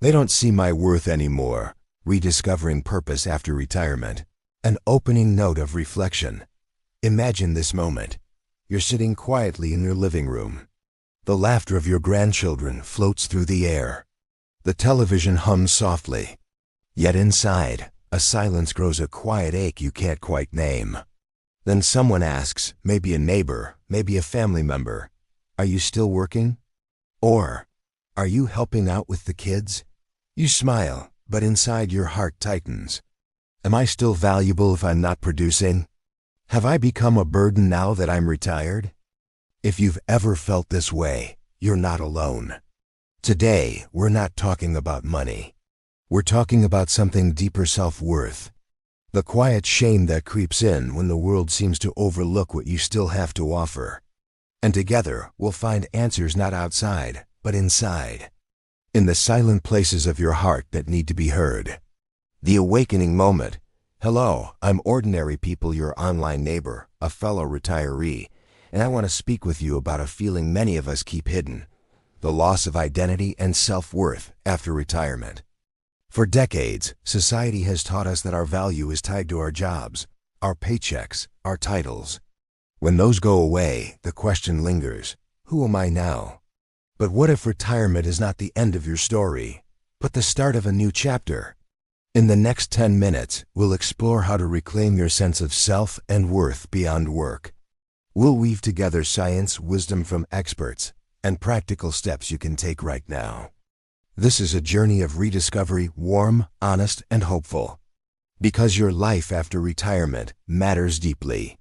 They don't see my worth anymore. Rediscovering purpose after retirement. An opening note of reflection. Imagine this moment. You're sitting quietly in your living room. The laughter of your grandchildren floats through the air. The television hums softly. Yet inside, a silence grows, a quiet ache you can't quite name. Then someone asks, maybe a neighbor, maybe a family member, "Are you still working?" Or, "Are you helping out with the kids?" You smile, but inside your heart tightens. Am I still valuable if I'm not producing? Have I become a burden now that I'm retired? If you've ever felt this way, you're not alone. Today, we're not talking about money. We're talking about something deeper: self-worth. The quiet shame that creeps in when the world seems to overlook what you still have to offer. And together, we'll find answers not outside, but inside. In the silent places of your heart that need to be heard. The awakening moment. Hello, I'm Ordinary People, your online neighbor, a fellow retiree, and I want to speak with you about a feeling many of us keep hidden: the loss of identity and self-worth after retirement. For decades, society has taught us that our value is tied to our jobs, our paychecks, our titles. When those go away, the question lingers: who am I now? But what if retirement is not the end of your story, but the start of a new chapter? In the next 10 minutes, we'll explore how to reclaim your sense of self and worth beyond work. We'll weave together science, wisdom from experts, and practical steps you can take right now. This is a journey of rediscovery, warm, honest, and hopeful. Because your life after retirement matters deeply.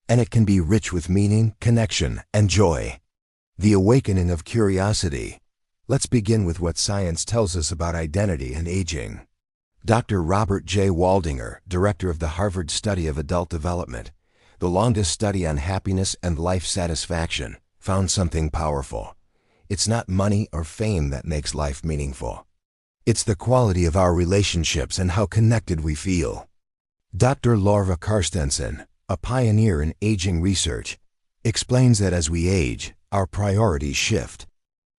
And it can be rich with meaning, connection, and joy. The awakening of curiosity. Let's begin with what science tells us about identity and aging. Dr. Robert J. Waldinger, director of the Harvard Study of Adult Development, the longest study on happiness and life satisfaction, found something powerful. It's not money or fame that makes life meaningful. It's the quality of our relationships and how connected we feel. Dr. Laura Carstensen, a pioneer in aging research, explains that as we age, our priorities shift.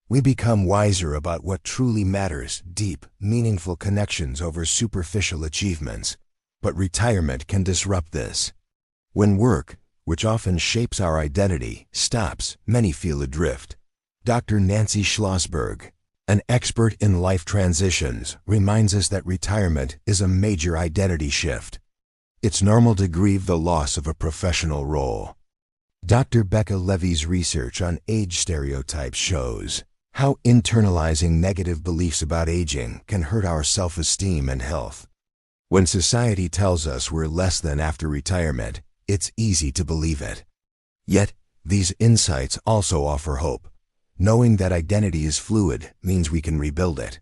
We become wiser about what truly matters: deep, meaningful connections over superficial achievements. But retirement can disrupt this. When work, which often shapes our identity, stops, many feel adrift. Dr. Nancy Schlossberg, an expert in life transitions, reminds us that retirement is a major identity shift. It's normal to grieve the loss of a professional role. Dr. Becca Levy's research on age stereotypes shows how internalizing negative beliefs about aging can hurt our self-esteem and health. When society tells us we're less than after retirement, it's easy to believe it. Yet, these insights also offer hope. Knowing that identity is fluid means we can rebuild it.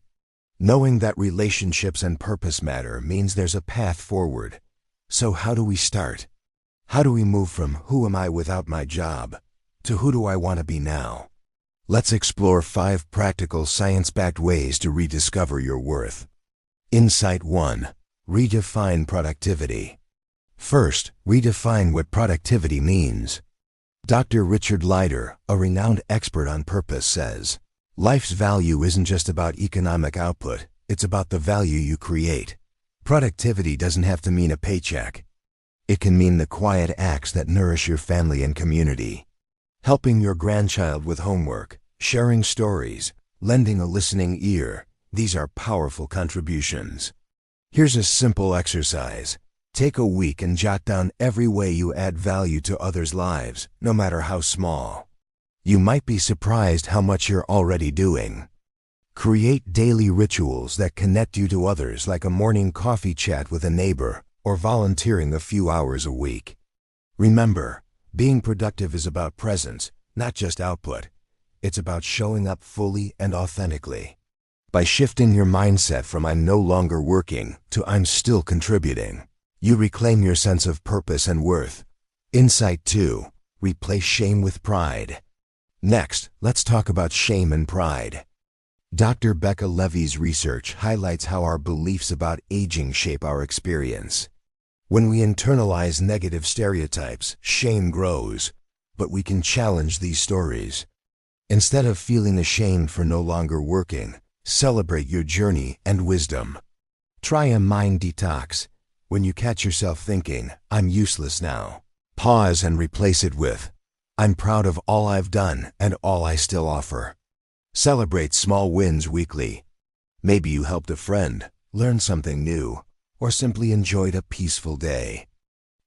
Knowing that relationships and purpose matter means there's a path forward. So how do we start? How do we move from "who am I without my job" to "who do I want to be now"? Let's explore 5 practical science-backed ways to rediscover your worth. Insight 1. Redefine productivity. First, redefine what productivity means. Dr. Richard Leider, a renowned expert on purpose, says, "Life's value isn't just about economic output, it's about the value you create." Productivity doesn't have to mean a paycheck. It can mean the quiet acts that nourish your family and community. Helping your grandchild with homework, sharing stories, lending a listening ear, these are powerful contributions. Here's a simple exercise. Take a week and jot down every way you add value to others' lives, no matter how small. You might be surprised how much you're already doing. Create daily rituals that connect you to others, like a morning coffee chat with a neighbor or volunteering a few hours a week. Remember, being productive is about presence, not just output. It's about showing up fully and authentically. By shifting your mindset from "I'm no longer working" to "I'm still contributing," you reclaim your sense of purpose and worth. Insight 2. Replace shame with pride. Next, let's talk about shame and pride. Dr. Becca Levy's research highlights how our beliefs about aging shape our experience. When we internalize negative stereotypes, shame grows, but we can challenge these stories. Instead of feeling ashamed for no longer working, Celebrate your journey and wisdom. Try a mind detox. When you catch yourself thinking, "I'm useless now," pause and replace it with, "I'm proud of all I've done and all I still offer." Celebrate small wins weekly. Maybe you helped a friend, learned something new, or simply enjoyed a peaceful day.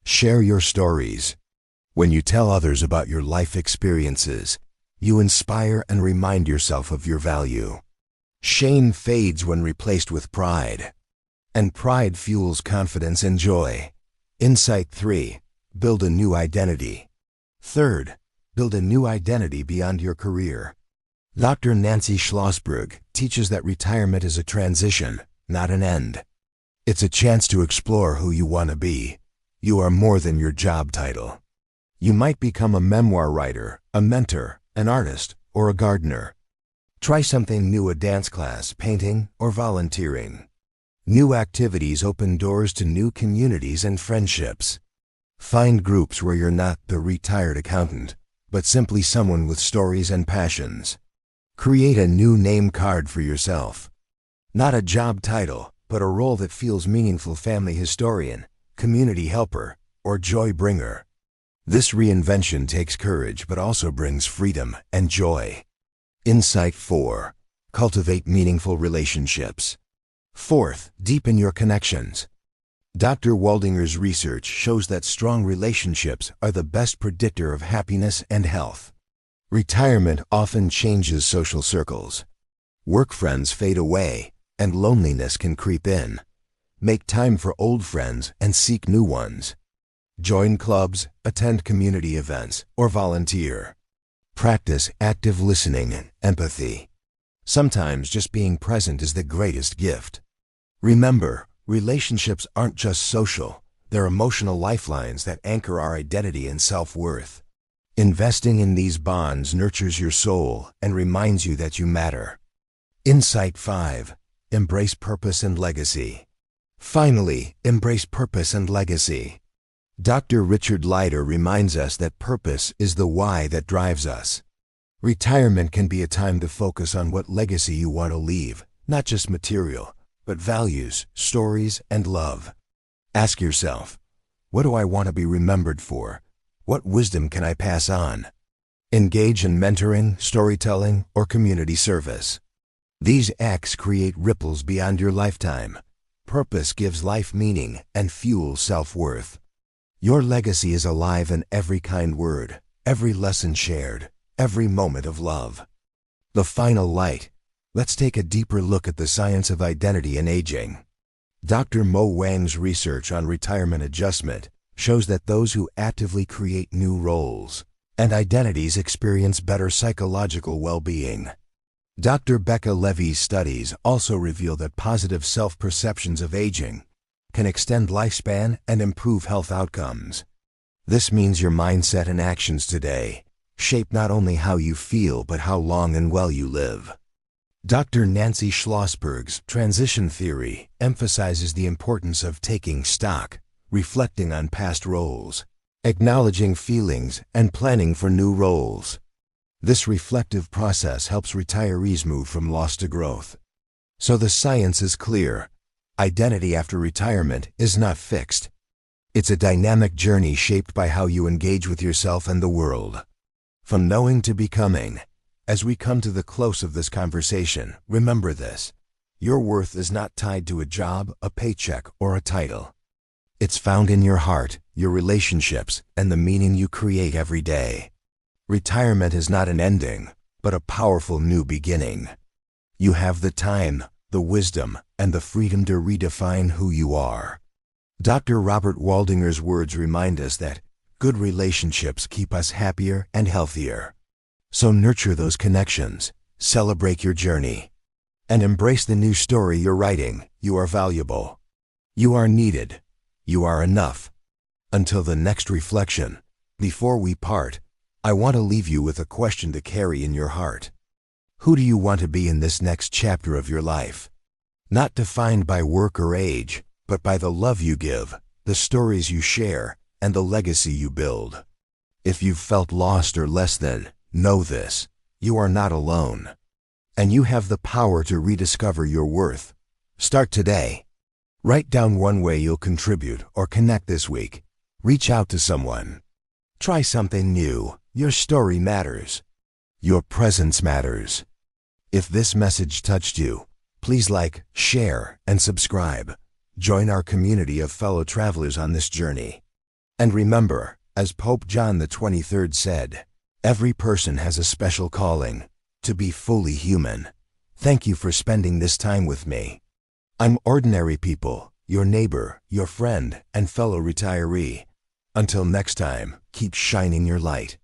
Share your stories. When you tell others about your life experiences, you inspire and remind yourself of your value. Shame fades when replaced with pride, and pride fuels confidence and joy. Insight 3. Build a new identity. Third, build a new identity beyond your career. Dr. Nancy Schlossberg teaches that retirement is a transition, not an end. It's a chance to explore who you want to be. You are more than your job title. You might become a memoir writer, a mentor, an artist, or a gardener. Try something new: a dance class, painting, or volunteering. New activities open doors to new communities and friendships. Find groups where you're not the retired accountant, but simply someone with stories and passions. Create a new name card for yourself. Not a job title, but a role that feels meaningful: family historian, community helper, or joy bringer. This reinvention takes courage but also brings freedom and joy. Insight 4. Cultivate meaningful relationships. Fourth, deepen your connections. Dr. Waldinger's research shows that strong relationships are the best predictor of happiness and health. Retirement often changes social circles. Work friends fade away, and loneliness can creep in. Make time for old friends and seek new ones. Join clubs, attend community events, or volunteer. Practice active listening and empathy. Sometimes just being present is the greatest gift. Remember, relationships aren't just social, they're emotional lifelines that anchor our identity and self-worth. Investing in these bonds nurtures your soul and reminds you that you matter. Insight 5. Embrace purpose and legacy. Finally, embrace purpose and legacy. Dr. Richard Leider reminds us that purpose is the why that drives us. Retirement can be a time to focus on what legacy you want to leave, not just material, but values, stories, and love. Ask yourself, what do I want to be remembered for? What wisdom can I pass on? Engage in mentoring, storytelling, or community service. These acts create ripples beyond your lifetime. Purpose gives life meaning and fuels self-worth. Your legacy is alive in every kind word, every lesson shared, every moment of love. The final light. Let's take a deeper look at the science of identity and aging. Dr. Mo Wang's research on retirement adjustment shows that those who actively create new roles and identities experience better psychological well-being. Dr. Becca Levy's studies also reveal that positive self-perceptions of aging can extend lifespan and improve health outcomes. This means your mindset and actions today shape not only how you feel but how long and well you live. Dr. Nancy Schlossberg's transition theory emphasizes the importance of taking stock, reflecting on past roles, acknowledging feelings, and planning for new roles. This reflective process helps retirees move from loss to growth. So the science is clear. Identity after retirement is not fixed. It's a dynamic journey shaped by how you engage with yourself and the world. From knowing to becoming. As we come to the close of this conversation, remember this. Your worth is not tied to a job, a paycheck, or a title. It's found in your heart, your relationships, and the meaning you create every day. Retirement is not an ending, but a powerful new beginning. You have the time, the wisdom, and the freedom to redefine who you are. Dr. Robert Waldinger's words remind us that good relationships keep us happier and healthier. So nurture those connections, celebrate your journey, and embrace the new story you're writing. You are valuable. You are needed. You are enough. Until the next reflection, before we part, I want to leave you with a question to carry in your heart. Who do you want to be in this next chapter of your life? Not defined by work or age, but by the love you give, the stories you share, and the legacy you build. If you've felt lost or less than, know this: you are not alone. And you have the power to rediscover your worth. Start today. Write down one way you'll contribute or connect this week. Reach out to someone. Try something new. Your story matters. Your presence matters. If this message touched you, please like, share, and subscribe. Join our community of fellow travelers on this journey. And remember, as Pope John the 23rd said, every person has a special calling, to be fully human. Thank you for spending this time with me. I'm Ordinary People, your neighbor, your friend, and fellow retiree. Until next time, keep shining your light.